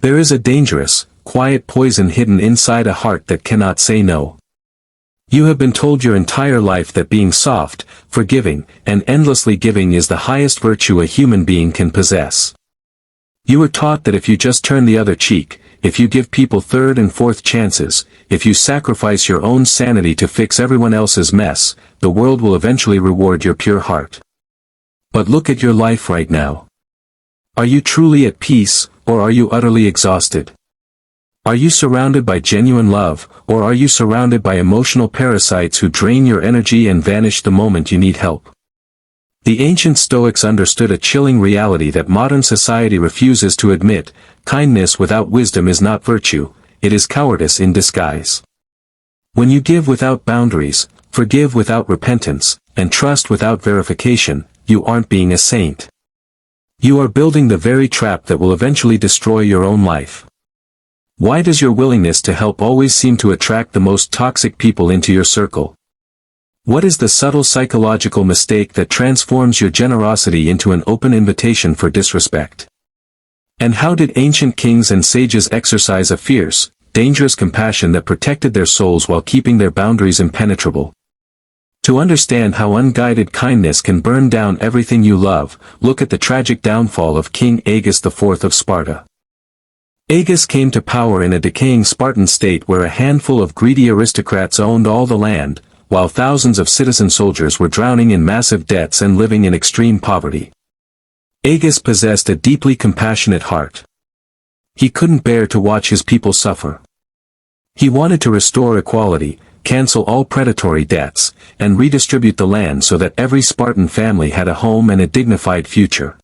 There is a dangerous, quiet poison hidden inside a heart that cannot say no. You have been told your entire life that being soft, forgiving, and endlessly giving is the highest virtue a human being can possess. You were taught that if you just turn the other cheek, if you give people third and fourth chances, if you sacrifice your own sanity to fix everyone else's mess, the world will eventually reward your pure heart. But look at your life right now. Are you truly at peace, or are you utterly exhausted? Are you surrounded by genuine love, or are you surrounded by emotional parasites who drain your energy and vanish the moment you need help? The ancient Stoics understood a chilling reality that modern society refuses to admit: kindness without wisdom is not virtue, it is cowardice in disguise. When you give without boundaries, forgive without repentance, and trust without verification, you aren't being a saint. You are building the very trap that will eventually destroy your own life. Why does your willingness to help always seem to attract the most toxic people into your circle? What is the subtle psychological mistake that transforms your generosity into an open invitation for disrespect? And how did ancient kings and sages exercise a fierce, dangerous compassion that protected their souls while keeping their boundaries impenetrable? To understand how unguided kindness can burn down everything you love, look at the tragic downfall of King Agis IV of Sparta. Agis came to power in a decaying Spartan state where a handful of greedy aristocrats owned all the land, while thousands of citizen soldiers were drowning in massive debts and living in extreme poverty. Agis possessed a deeply compassionate heart. He couldn't bear to watch his people suffer. He wanted to restore equality, cancel all predatory debts, and redistribute the land so that every Spartan family had a home and a dignified future.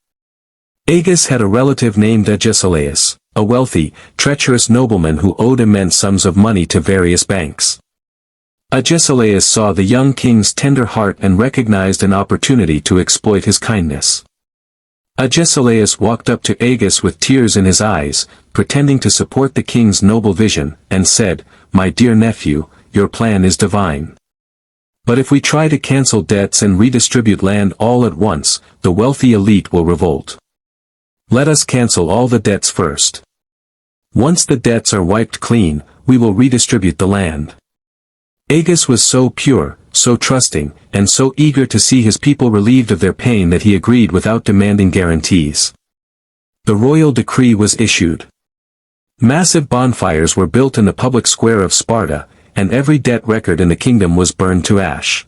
Agis had a relative named Agesilaus, a wealthy, treacherous nobleman who owed immense sums of money to various banks. Agesilaus saw the young king's tender heart and recognized an opportunity to exploit his kindness. Agesilaus walked up to Agis with tears in his eyes, pretending to support the king's noble vision, and said, "My dear nephew, your plan is divine. But if we try to cancel debts and redistribute land all at once, the wealthy elite will revolt. Let us cancel all the debts first. Once the debts are wiped clean, we will redistribute the land." Agis was so pure, so trusting, and so eager to see his people relieved of their pain that he agreed without demanding guarantees. The royal decree was issued. Massive bonfires were built in the public square of Sparta, and every debt record in the kingdom was burned to ash.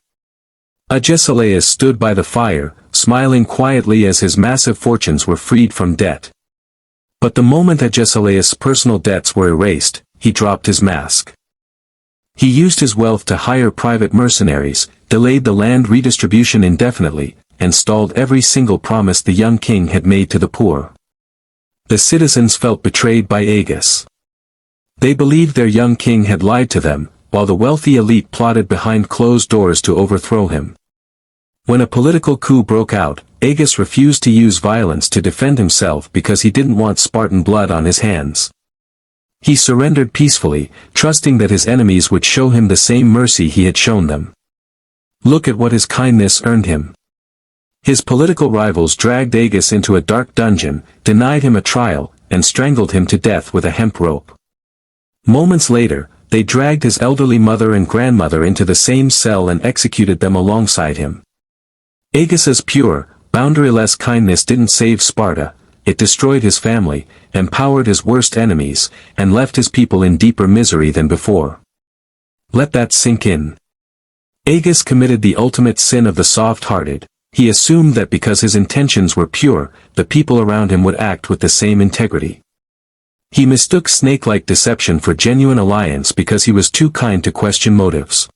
Agesilaus stood by the fire, smiling quietly as his massive fortunes were freed from debt. But the moment Agesilaus' personal debts were erased, he dropped his mask. He used his wealth to hire private mercenaries, delayed the land redistribution indefinitely, and stalled every single promise the young king had made to the poor. The citizens felt betrayed by Agis. They believed their young king had lied to them, while the wealthy elite plotted behind closed doors to overthrow him. When a political coup broke out, Agis refused to use violence to defend himself because he didn't want Spartan blood on his hands. He surrendered peacefully, trusting that his enemies would show him the same mercy he had shown them. Look at what his kindness earned him. His political rivals dragged Agis into a dark dungeon, denied him a trial, and strangled him to death with a hemp rope. Moments later, they dragged his elderly mother and grandmother into the same cell and executed them alongside him. Agis's pure, boundaryless kindness didn't save Sparta, it destroyed his family, empowered his worst enemies, and left his people in deeper misery than before. Let that sink in. Agis committed the ultimate sin of the soft-hearted. He assumed that because his intentions were pure, the people around him would act with the same integrity. He mistook snake-like deception for genuine alliance because he was too kind to question motives.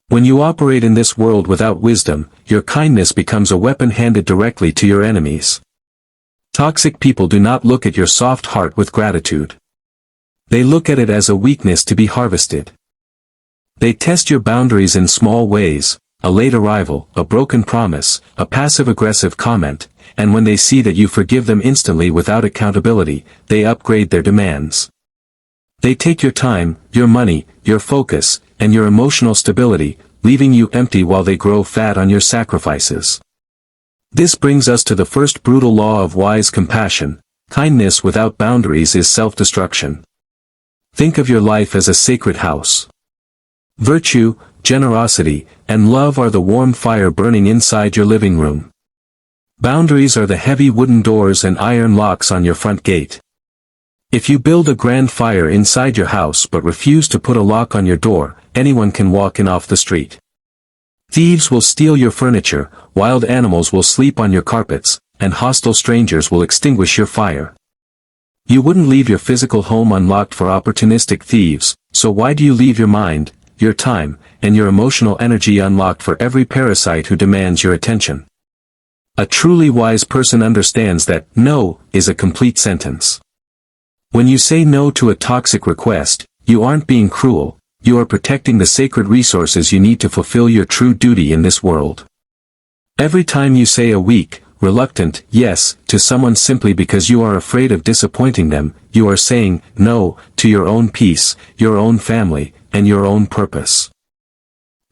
When you operate in this world without wisdom, your kindness becomes a weapon handed directly to your enemies. Toxic people do not look at your soft heart with gratitude. They look at it as a weakness to be harvested. They test your boundaries in small ways, a late arrival, a broken promise, a passive-aggressive comment, and when they see that you forgive them instantly without accountability, they upgrade their demands. They take your time, your money, your focus, and your emotional stability, leaving you empty while they grow fat on your sacrifices. This brings us to the first brutal law of wise compassion: Kindness without boundaries is self-destruction. Think of your life as a sacred house. Virtue, generosity, and love are the warm fire burning inside your living room. Boundaries are the heavy wooden doors and iron locks on your front gate. If you build a grand fire inside your house but refuse to put a lock on your door, anyone can walk in off the street. Thieves will steal your furniture, wild animals will sleep on your carpets, and hostile strangers will extinguish your fire. You wouldn't leave your physical home unlocked for opportunistic thieves, so why do you leave your mind, your time, and your emotional energy unlocked for every parasite who demands your attention? A truly wise person understands that no is a complete sentence. When you say no to a toxic request, you aren't being cruel, you are protecting the sacred resources you need to fulfill your true duty in this world. Every time you say a weak, reluctant yes to someone simply because you are afraid of disappointing them, you are saying no to your own peace, your own family, and your own purpose.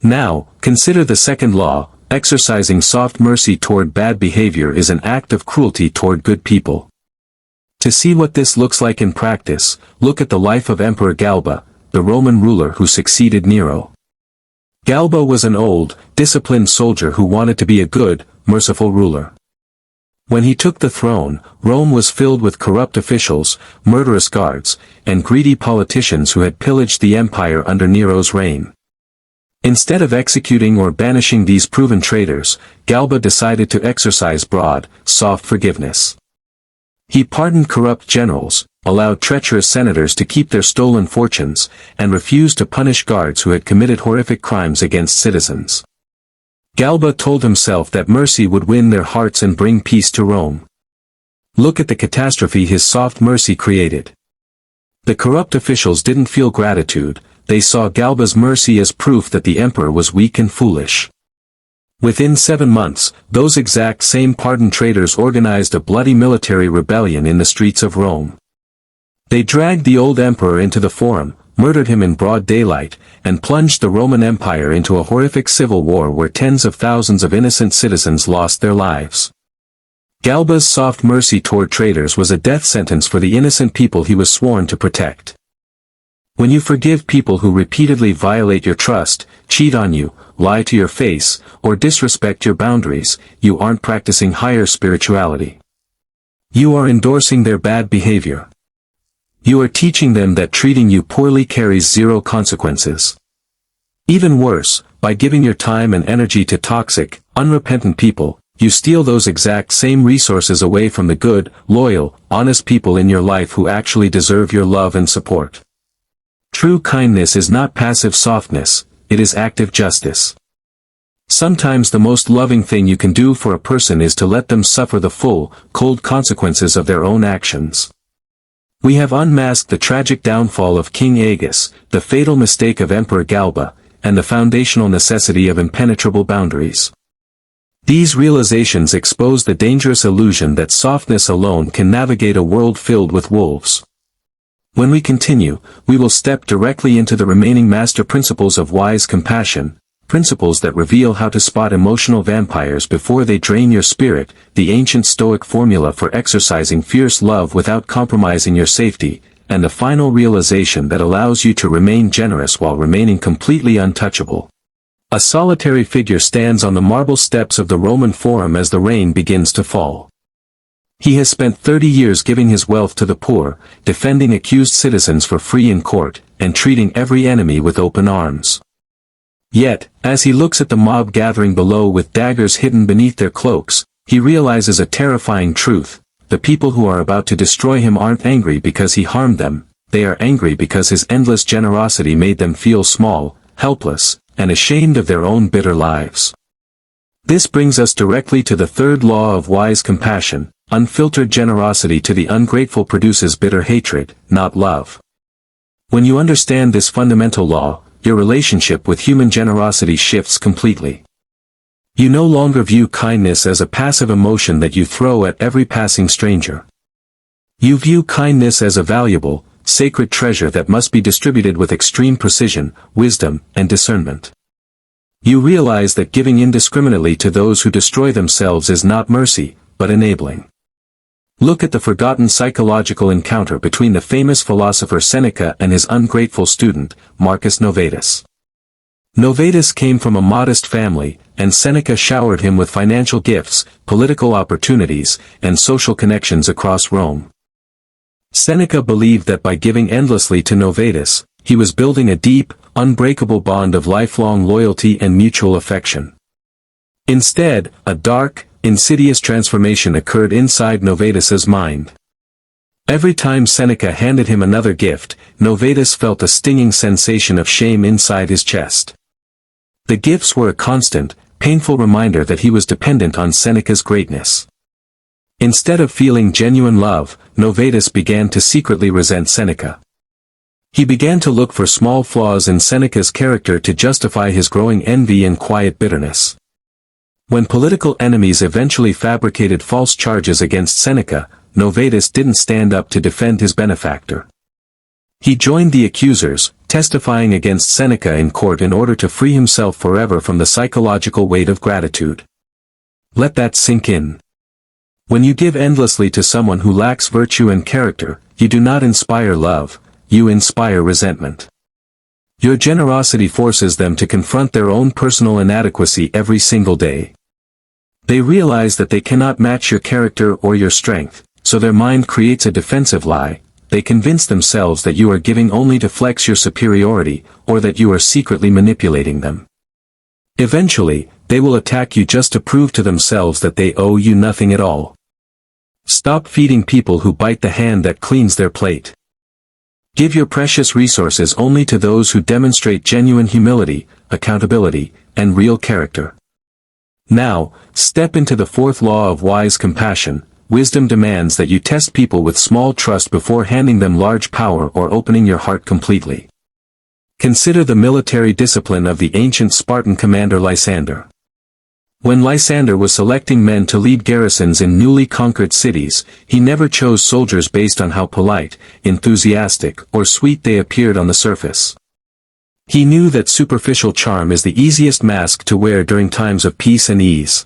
Now, consider the second law: exercising soft mercy toward bad behavior is an act of cruelty toward good people. To see what this looks like in practice, look at the life of Emperor Galba, the Roman ruler who succeeded Nero. Galba was an old, disciplined soldier who wanted to be a good, merciful ruler. When he took the throne, Rome was filled with corrupt officials, murderous guards, and greedy politicians who had pillaged the empire under Nero's reign. Instead of executing or banishing these proven traitors, Galba decided to exercise broad, soft forgiveness. He pardoned corrupt generals, allowed treacherous senators to keep their stolen fortunes, and refused to punish guards who had committed horrific crimes against citizens. Galba told himself that mercy would win their hearts and bring peace to Rome. Look at the catastrophe his soft mercy created. The corrupt officials didn't feel gratitude, they saw Galba's mercy as proof that the emperor was weak and foolish. Within 7 months, those exact same pardoned traitors organized a bloody military rebellion in the streets of Rome. They dragged the old emperor into the forum, murdered him in broad daylight, and plunged the Roman Empire into a horrific civil war where tens of thousands of innocent citizens lost their lives. Galba's soft mercy toward traitors was a death sentence for the innocent people he was sworn to protect. When you forgive people who repeatedly violate your trust, cheat on you, lie to your face, or disrespect your boundaries, you aren't practicing higher spirituality. You are endorsing their bad behavior. You are teaching them that treating you poorly carries zero consequences. Even worse, by giving your time and energy to toxic, unrepentant people, you steal those exact same resources away from the good, loyal, honest people in your life who actually deserve your love and support. True kindness is not passive softness, it is active justice. Sometimes the most loving thing you can do for a person is to let them suffer the full, cold consequences of their own actions. We have unmasked the tragic downfall of King Agus, the fatal mistake of Emperor Galba, and the foundational necessity of impenetrable boundaries. These realizations expose the dangerous illusion that softness alone can navigate a world filled with wolves. When we continue, we will step directly into the remaining master principles of wise compassion, principles that reveal how to spot emotional vampires before they drain your spirit, the ancient Stoic formula for exercising fierce love without compromising your safety, and the final realization that allows you to remain generous while remaining completely untouchable. A solitary figure stands on the marble steps of the Roman Forum as the rain begins to fall. He has spent 30 years giving his wealth to the poor, defending accused citizens for free in court, and treating every enemy with open arms. Yet, as he looks at the mob gathering below with daggers hidden beneath their cloaks, he realizes a terrifying truth: the people who are about to destroy him aren't angry because he harmed them, they are angry because his endless generosity made them feel small, helpless, and ashamed of their own bitter lives. This brings us directly to the third law of wise compassion: unfiltered generosity to the ungrateful produces bitter hatred, not love. When you understand this fundamental law, your relationship with human generosity shifts completely. You no longer view kindness as a passive emotion that you throw at every passing stranger. You view kindness as a valuable, sacred treasure that must be distributed with extreme precision, wisdom, and discernment. You realize that giving indiscriminately to those who destroy themselves is not mercy, but enabling. Look at the forgotten psychological encounter between the famous philosopher Seneca and his ungrateful student, Marcus Novatus. Novatus came from a modest family, and Seneca showered him with financial gifts, political opportunities, and social connections across Rome. Seneca believed that by giving endlessly to Novatus, he was building a deep, unbreakable bond of lifelong loyalty and mutual affection. Instead, a dark, insidious transformation occurred inside Novatus's mind. Every time Seneca handed him another gift, Novatus felt a stinging sensation of shame inside his chest. The gifts were a constant, painful reminder that he was dependent on Seneca's greatness. Instead of feeling genuine love, Novatus began to secretly resent Seneca. He began to look for small flaws in Seneca's character to justify his growing envy and quiet bitterness. When political enemies eventually fabricated false charges against Seneca, Novatus didn't stand up to defend his benefactor. He joined the accusers, testifying against Seneca in court in order to free himself forever from the psychological weight of gratitude. Let that sink in. When you give endlessly to someone who lacks virtue and character, you do not inspire love, you inspire resentment. Your generosity forces them to confront their own personal inadequacy every single day. They realize that they cannot match your character or your strength, so their mind creates a defensive lie. They convince themselves that you are giving only to flex your superiority, or that you are secretly manipulating them. Eventually, they will attack you just to prove to themselves that they owe you nothing at all. Stop feeding people who bite the hand that cleans their plate. Give your precious resources only to those who demonstrate genuine humility, accountability, and real character. Now, step into the fourth law of wise compassion. Wisdom demands that you test people with small trust before handing them large power or opening your heart completely. Consider the military discipline of the ancient Spartan commander Lysander. When Lysander was selecting men to lead garrisons in newly conquered cities, he never chose soldiers based on how polite, enthusiastic, or sweet they appeared on the surface. He knew that superficial charm is the easiest mask to wear during times of peace and ease.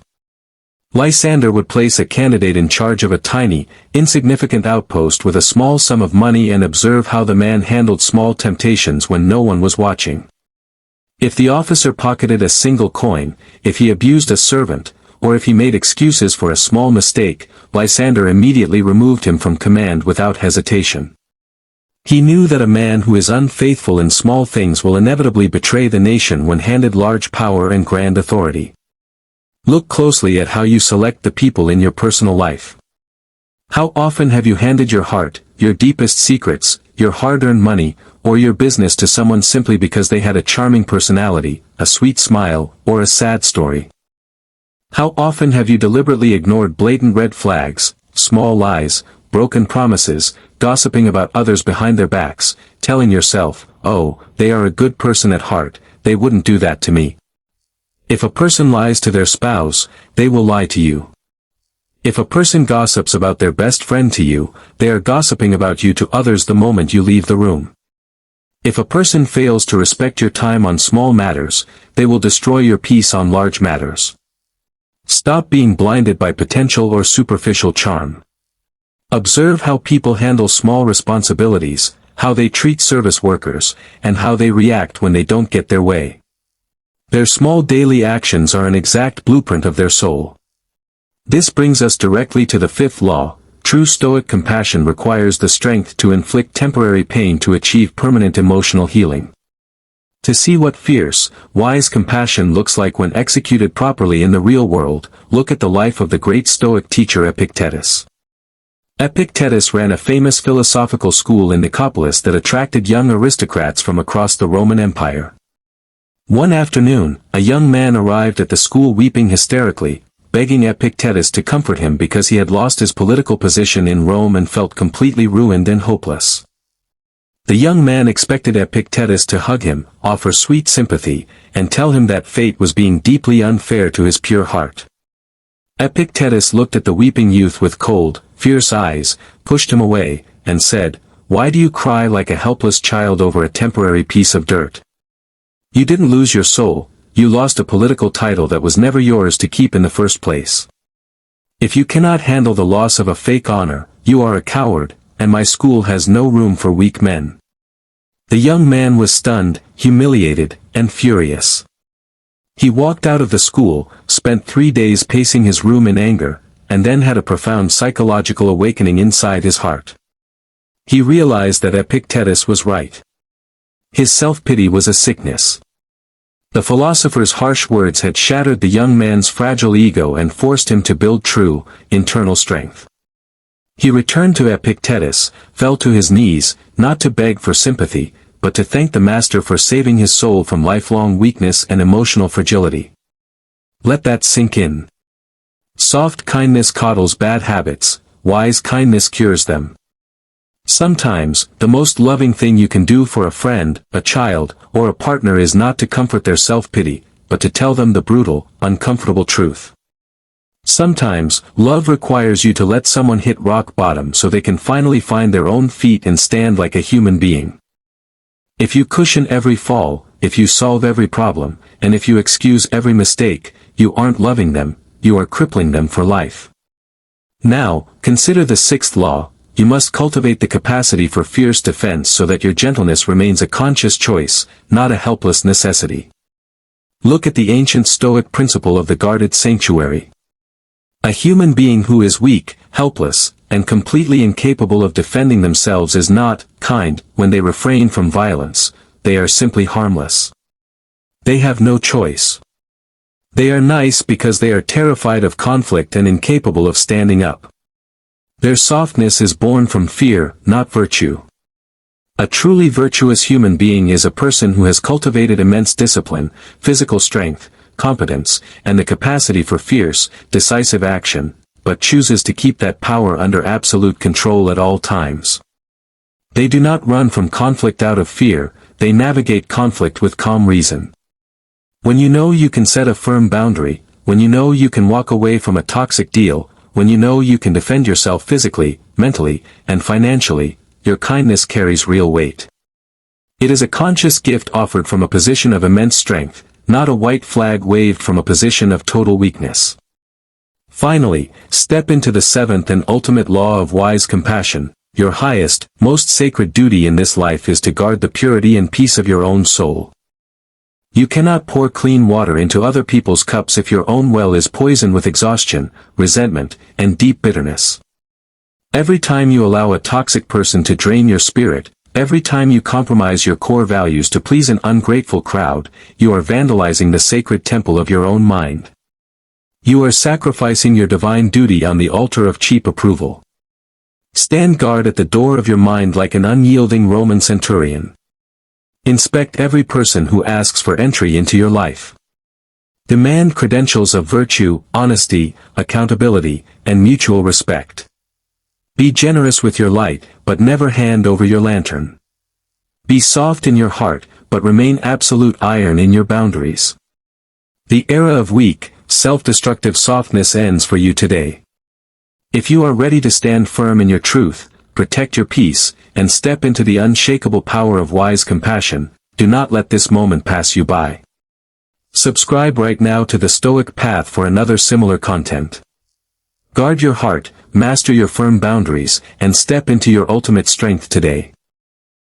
Lysander would place a candidate in charge of a tiny, insignificant outpost with a small sum of money and observe how the man handled small temptations when no one was watching. If the officer pocketed a single coin, if he abused a servant, or if he made excuses for a small mistake, Lysander immediately removed him from command without hesitation. He knew that a man who is unfaithful in small things will inevitably betray the nation when handed large power and grand authority. Look closely at how you select the people in your personal life. How often have you handed your heart, your deepest secrets, your hard-earned money, or your business to someone simply because they had a charming personality, a sweet smile, or a sad story? How often have you deliberately ignored blatant red flags, small lies, broken promises, gossiping about others behind their backs, telling yourself, "Oh, they are a good person at heart, they wouldn't do that to me." If a person lies to their spouse, they will lie to you. If a person gossips about their best friend to you, they are gossiping about you to others the moment you leave the room. If a person fails to respect your time on small matters, they will destroy your peace on large matters. Stop being blinded by potential or superficial charm. Observe how people handle small responsibilities, how they treat service workers, and how they react when they don't get their way. Their small daily actions are an exact blueprint of their soul. This brings us directly to the fifth law. True Stoic compassion requires the strength to inflict temporary pain to achieve permanent emotional healing. To see what fierce, wise compassion looks like when executed properly in the real world, look at the life of the great Stoic teacher Epictetus. Epictetus ran a famous philosophical school in Nicopolis that attracted young aristocrats from across the Roman Empire. One afternoon, a young man arrived at the school weeping hysterically, begging Epictetus to comfort him because he had lost his political position in Rome and felt completely ruined and hopeless. The young man expected Epictetus to hug him, offer sweet sympathy, and tell him that fate was being deeply unfair to his pure heart. Epictetus looked at the weeping youth with cold, fierce eyes, pushed him away, and said, "Why do you cry like a helpless child over a temporary piece of dirt? You didn't lose your soul, you lost a political title that was never yours to keep in the first place." If you cannot handle the loss of a fake honor, you are a coward, and my school has no room for weak men. The young man was stunned, humiliated, and furious. He walked out of the school, spent 3 days pacing his room in anger, and then had a profound psychological awakening inside his heart. He realized that Epictetus was right. His self-pity was a sickness. The philosopher's harsh words had shattered the young man's fragile ego and forced him to build true, internal strength. He returned to Epictetus, fell to his knees, not to beg for sympathy, but to thank the master for saving his soul from lifelong weakness and emotional fragility. Let that sink in. Soft kindness coddles bad habits, wise kindness cures them. Sometimes, the most loving thing you can do for a friend, a child, or a partner is not to comfort their self-pity, but to tell them the brutal, uncomfortable truth. Sometimes, love requires you to let someone hit rock bottom so they can finally find their own feet and stand like a human being. If you cushion every fall, if you solve every problem, and if you excuse every mistake, you aren't loving them, you are crippling them for life. Now, consider the sixth law: you must cultivate the capacity for fierce defense so that your gentleness remains a conscious choice, not a helpless necessity. Look at the ancient Stoic principle of the guarded sanctuary. A human being who is weak, helpless, and completely incapable of defending themselves is not kind when they refrain from violence. They are simply harmless. They have no choice. They are nice because they are terrified of conflict and incapable of standing up. Their softness is born from fear, not virtue. A truly virtuous human being is a person who has cultivated immense discipline, physical strength, competence, and the capacity for fierce, decisive action, but chooses to keep that power under absolute control at all times. They do not run from conflict out of fear, they navigate conflict with calm reason. When you know you can set a firm boundary, when you know you can walk away from a toxic deal, when you know you can defend yourself physically, mentally, and financially, your kindness carries real weight. It is a conscious gift offered from a position of immense strength, not a white flag waved from a position of total weakness. Finally, step into the seventh and ultimate law of wise compassion. Your highest, most sacred duty in this life is to guard the purity and peace of your own soul. You cannot pour clean water into other people's cups if your own well is poisoned with exhaustion, resentment, and deep bitterness. Every time you allow a toxic person to drain your spirit, every time you compromise your core values to please an ungrateful crowd, you are vandalizing the sacred temple of your own mind. You are sacrificing your divine duty on the altar of cheap approval. Stand guard at the door of your mind like an unyielding Roman centurion. Inspect every person who asks for entry into your life. Demand credentials of virtue, honesty, accountability, and mutual respect. Be generous with your light, but never hand over your lantern. Be soft in your heart, but remain absolute iron in your boundaries. The era of weak, self-destructive softness ends for you today. If you are ready to stand firm in your truth, protect your peace, and step into the unshakable power of wise compassion, do not let this moment pass you by. Subscribe right now to the Stoic Path for another similar content. Guard your heart, master your firm boundaries, and step into your ultimate strength today.